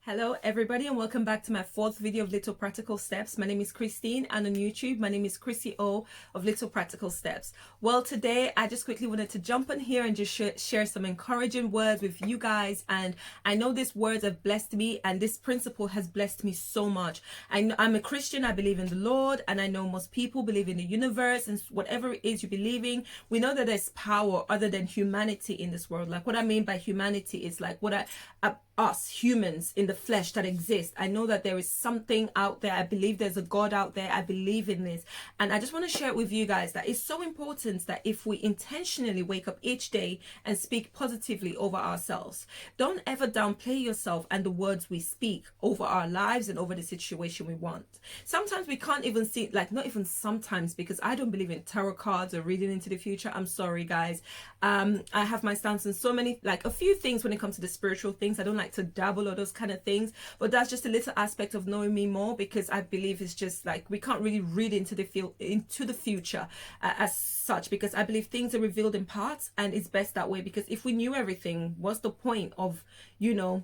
Hello everybody and welcome back to my fourth video of Little Practical Steps. My name is Christine and on YouTube my name is Chrissy O of Little Practical Steps. Well, today I just quickly wanted to jump in here and just share some encouraging words with you guys, and I know these words have blessed me and this principle has blessed me so much. I'm a Christian, I believe in the Lord, and I know most people believe in the universe and whatever it is you believe in. We know that there's power other than humanity in this world. Like, what I mean by humanity is like us humans in the flesh that exist. I know that there is something out there. I believe there's a God out there. I believe in this, and I just want to share it with you guys that it's so important that if we intentionally wake up each day and speak positively over ourselves, don't ever downplay yourself and the words we speak over our lives and over the situation we want. Sometimes we can't even see, like, not even sometimes, because I don't believe in tarot cards or reading into the future. I'm sorry guys. I have my stance on so many, like a few things when it comes to the spiritual things. I don't like to dabble or those kind of things, but that's just a little aspect of knowing me more, because I believe it's just like we can't really read into the future as such, because I believe things are revealed in parts, and it's best that way, because if we knew everything, what's the point of, you know,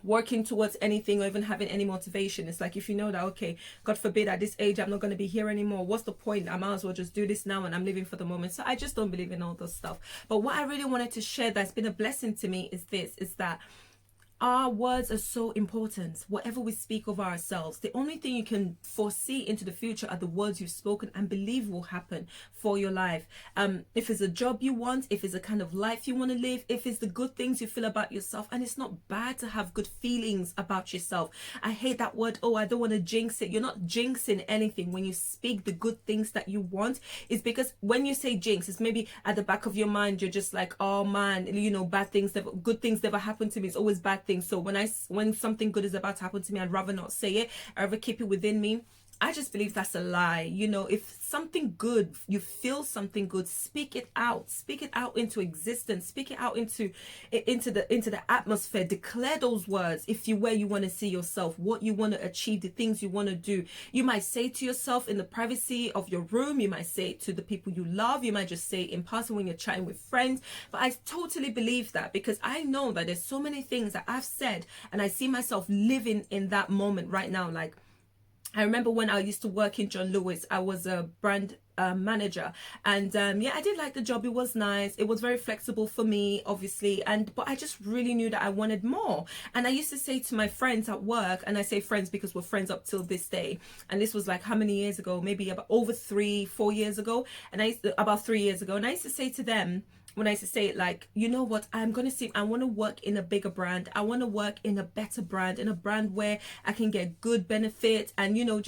working towards anything or even having any motivation? It's like, if you know that, okay, God forbid at this age I'm not going to be here anymore, what's the point? I might as well just do this now and I'm living for the moment. So I just don't believe in all those stuff. But what I really wanted to share that's been a blessing to me is that our words are so important. Whatever we speak over ourselves, the only thing you can foresee into the future are the words you've spoken and believe will happen for your life. If it's a job you want, if it's a kind of life you want to live, if it's the good things you feel about yourself, and it's not bad to have good feelings about yourself. I hate that word, oh, I don't want to jinx it. You're not jinxing anything when you speak the good things that you want. It's because when you say jinx, it's maybe at the back of your mind, you're just like, oh man, you know, good things never happen to me. It's always bad things. So when something good is about to happen to me, I'd rather not say it. I'd rather keep it within me. I just believe that's a lie. You know, if something good, you feel something good, speak it out into existence, speak it out into the atmosphere. Declare those words. If you where you want to see yourself, what you want to achieve, the things you want to do. You might say to yourself in the privacy of your room, you might say it to the people you love, you might just say it in person when you're chatting with friends. But I totally believe that, because I know that there's so many things that I've said and I see myself living in that moment right now. Like, I remember when I used to work in John Lewis, I was a brand manager, and yeah, I did like the job. It was nice, it was very flexible for me, obviously, but I just really knew that I wanted more. And I used to say to my friends at work, and I say friends because we're friends up till this day, and this was like how many years ago, maybe about over 3-4 years ago, and about 3 years ago, and I used to say to them, when I used to say it, like, you know what, I want to work in a bigger brand. I want to work in a better brand, in a brand where I can get good benefit, and, you know,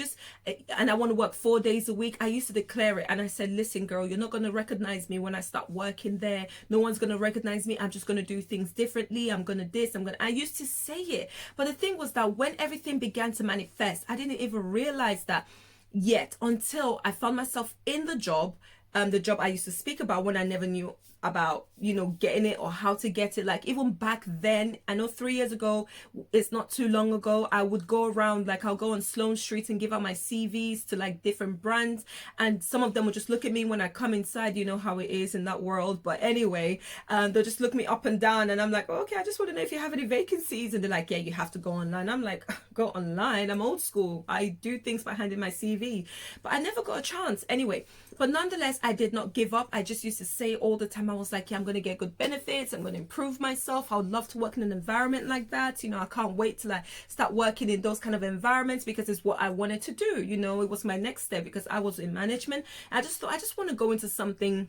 and I want to work 4 days a week. I used to declare it, and I said, listen girl, you're not going to recognize me when I start working there. No one's going to recognize me. I'm just going to do things differently. I used to say it. But the thing was that when everything began to manifest, I didn't even realize that yet until I found myself in the job I used to speak about when I never knew about, you know, getting it or how to get it. Like, even back then, I know 3 years ago, it's not too long ago, I would go around, like, I'll go on Sloane Street and give out my CVs to like different brands, and some of them would just look at me when I come inside. You know how it is in that world. But anyway, they'll just look me up and down, and I'm like, oh, okay, I just want to know if you have any vacancies. And they're like, yeah, you have to go online. I'm like, go online? I'm old school. I do things by handing my CV. But I never got a chance anyway. But nonetheless, I did not give up. I just used to say all the time, I was like, yeah, I'm going to get good benefits. I'm going to improve myself. I would love to work in an environment like that. You know, I can't wait till I start working in those kind of environments, because it's what I wanted to do. You know, it was my next step, because I was in management. I just thought, I just want to go into something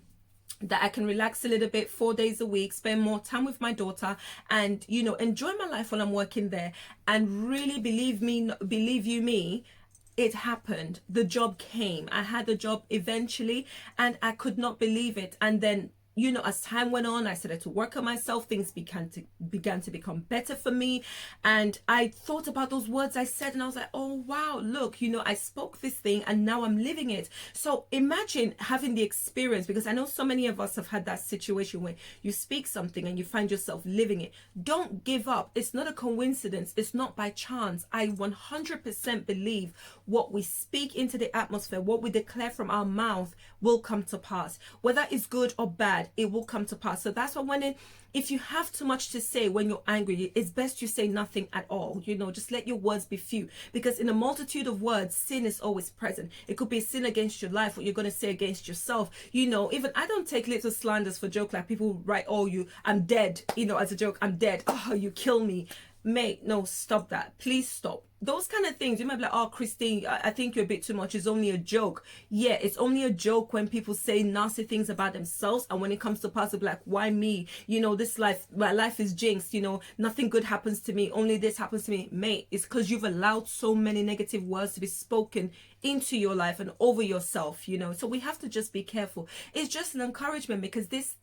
that I can relax a little bit, 4 days a week, spend more time with my daughter, and, you know, enjoy my life while I'm working there. And really, believe you me, it happened. The job came. I had the job eventually, and I could not believe it. And then, you know, as time went on, I started to work on myself. Things began to become better for me. And I thought about those words I said, and I was like, oh wow, look, you know, I spoke this thing and now I'm living it. So imagine having the experience, because I know so many of us have had that situation where you speak something and you find yourself living it. Don't give up. It's not a coincidence. It's not by chance. I 100% believe what we speak into the atmosphere, what we declare from our mouth, will come to pass, whether it's good or bad. bad, it will come to pass. So that's why if you have too much to say when you're angry, it's best you say nothing at all. Just let your words be few, because in a multitude of words, sin is always present. It could be a sin against your life, what you're going to say against yourself. Even I don't take little slanders for joke, like people write, oh, I'm dead, as a joke, I'm dead. Oh, you kill me. Mate, no, stop that. Please stop. Those kind of things, you might be like, oh, Christine, I think you're a bit too much. It's only a joke. Yeah, it's only a joke when people say nasty things about themselves. And when it comes to pass, like, why me? This life, my life is jinxed. Nothing good happens to me. Only this happens to me. Mate, it's because you've allowed so many negative words to be spoken into your life and over yourself, So we have to just be careful. It's just an encouragement, because this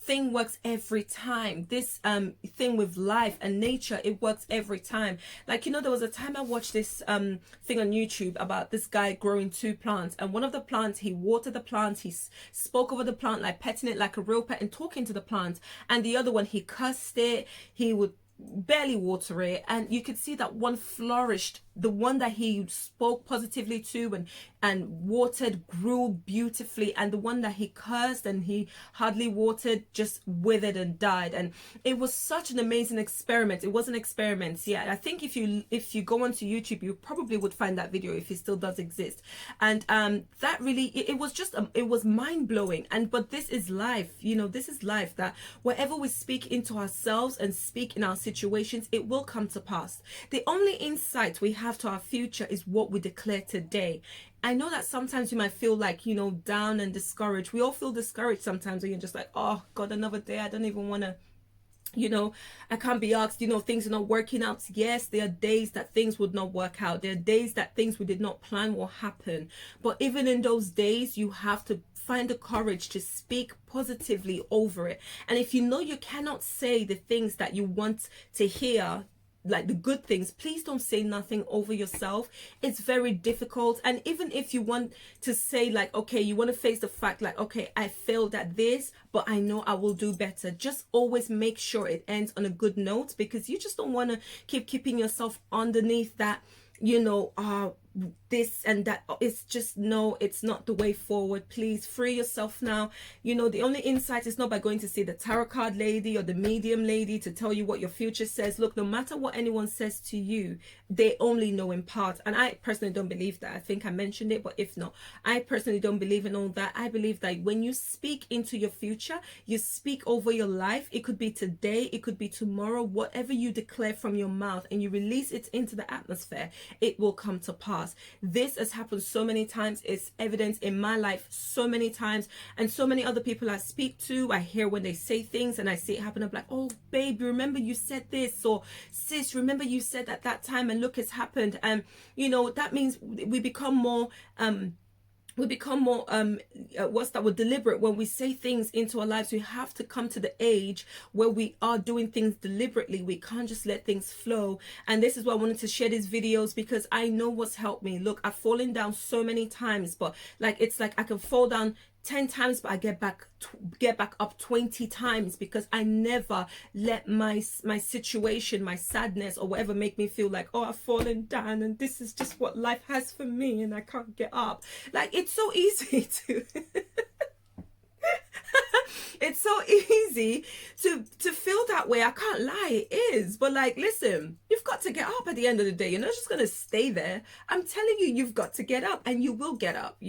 thing works every time. This thing with life and nature, it works every time. Like, there was a time I watched this thing on YouTube about this guy growing 2 plants, and one of the plants, he watered the plant, he spoke over the plant, like petting it like a real pet and talking to the plant, and the other one, he cursed it, he would barely water it, and you could see that one flourished. The one that he spoke positively to and watered grew beautifully, and the one that he cursed and he hardly watered just withered and died. And it was such an amazing experiment. It was an experiment. Yeah, I think if you go onto YouTube, you probably would find that video, if it still does exist. And that really, it was just it was mind-blowing. But this is life. This is life, that wherever we speak into ourselves and speak in our situations, it will come to pass. The only insight we have to our future is what we declare today. I know that sometimes you might feel like, down and discouraged. We all feel discouraged sometimes, when you're just like, oh God, another day, I don't even want to, I can't be asked, things are not working out. Yes, there are days that things would not work out. There are days that things we did not plan will happen. But even in those days, you have to find the courage to speak positively over it. And if you cannot say the things that you want to hear, like the good things, please don't say nothing over yourself. It's very difficult. And even if you want to say, like, okay, you want to face the fact, like, okay, I failed at this, but I know I will do better, just always make sure it ends on a good note, because you just don't want to keep keeping yourself underneath that, this and that. It's just, no, it's not the way forward. Please free yourself now. The only insight is not by going to see the tarot card lady or the medium lady to tell you what your future says. Look, no matter what anyone says to you, they only know in part. And I personally don't believe that. I think I mentioned it, but if not, I personally don't believe in all that. I believe that when you speak into your future, you speak over your life. It could be today, it could be tomorrow. Whatever you declare from your mouth and you release it into the atmosphere, it will come to pass. This has happened so many times. It's evidence in my life so many times, and so many other people I speak to, I hear when they say things and I see it happen. I'm like, oh babe, remember you said this, or sis, remember you said at that time, and look, it's happened. And that means we become more deliberate when we say things into our lives. We have to come to the age where we are doing things deliberately. We can't just let things flow. And this is why I wanted to share these videos, because I know what's helped me. Look, I've fallen down so many times, but it's like I can fall down 10 times, but I get back up 20 times, because I never let my situation, my sadness or whatever, make me feel like, oh, I've fallen down and this is just what life has for me and I can't get up. Like, it's so easy to it's so easy to feel that way. I can't lie, it is. But like, listen, you've got to get up at the end of the day. You're not just going to stay there. I'm telling you, you've got to get up, and you will get up,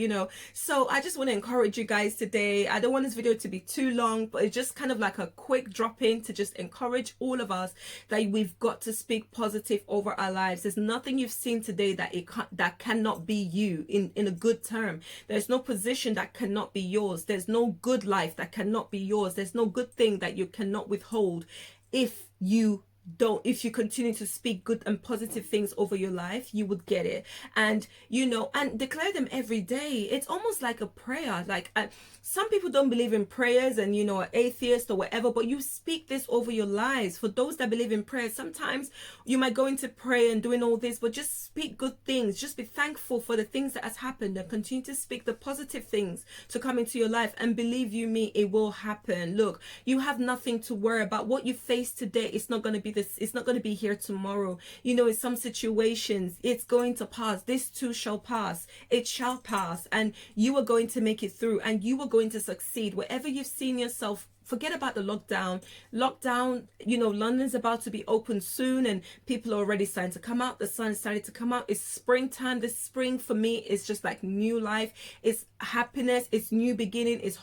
So I just want to encourage you guys today. I don't want this video to be too long, but it's just kind of like a quick drop in to just encourage all of us that we've got to speak positive over our lives. There's nothing you've seen today that cannot be you in a good term. There's no position that cannot be yours. There's no good life that cannot be yours. There's no good thing that you cannot withhold if you continue to speak good and positive things over your life. You would get it. And and declare them every day. It's almost like a prayer. Like, some people don't believe in prayers and are atheist or whatever, but you speak this over your lives. For those that believe in prayers, sometimes you might go into prayer and doing all this, but just speak good things. Just be thankful for the things that has happened, and continue to speak the positive things to come into your life. And believe you me, it will happen. Look, you have nothing to worry about. What you face today is not going to be this, it's not going to be here tomorrow. You know, in some situations, it's going to pass. This too shall pass. It shall pass, and you are going to make it through, and you are going to succeed. Wherever you've seen yourself, forget about the lockdown. You know, London's about to be open soon, and people are already starting to come out. The sun is starting to come out. It's springtime. This spring for me is just like new life. It's happiness. It's new beginning. It's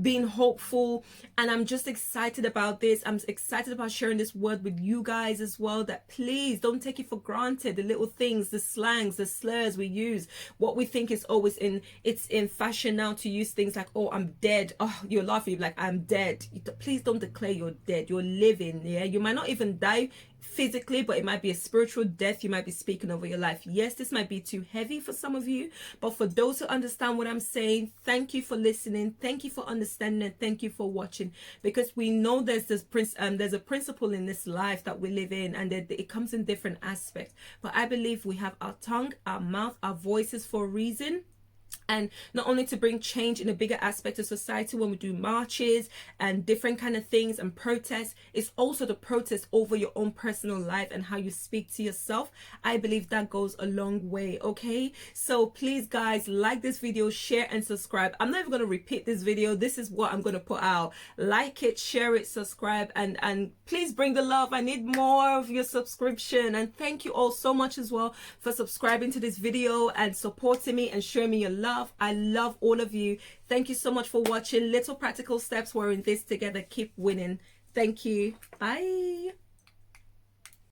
being hopeful, and I'm just excited about this. I'm excited about sharing this word with you guys as well, that please don't take it for granted. The little things, the slangs, the slurs we use, what we think is always it's in fashion now to use things like, oh, I'm dead. Oh, you're laughing, you're like, I'm dead. Please don't declare you're dead. You're living. Yeah, you might not even die physically, but it might be a spiritual death you might be speaking over your life. Yes, this might be too heavy for some of you, but for those who understand what I'm saying, thank you for listening, thank you for understanding, and thank you for watching, because we know there's a principle in this life that we live in, and that it comes in different aspects. But I believe we have our tongue, our mouth, our voices for a reason. And not only to bring change in a bigger aspect of society when we do marches and different kind of things and protests, it's also the protest over your own personal life and how you speak to yourself. I believe that goes a long way. Okay, so please guys, like this video, share and subscribe. I'm not even going to repeat this video. This is what I'm going to put out. Like it, share it, subscribe, and please bring the love. I need more of your subscription. And thank you all so much as well for subscribing to this video and supporting me and showing me your love. I love all of you. Thank you so much for watching. Little practical steps. We're in this together. Keep winning. Thank you. Bye.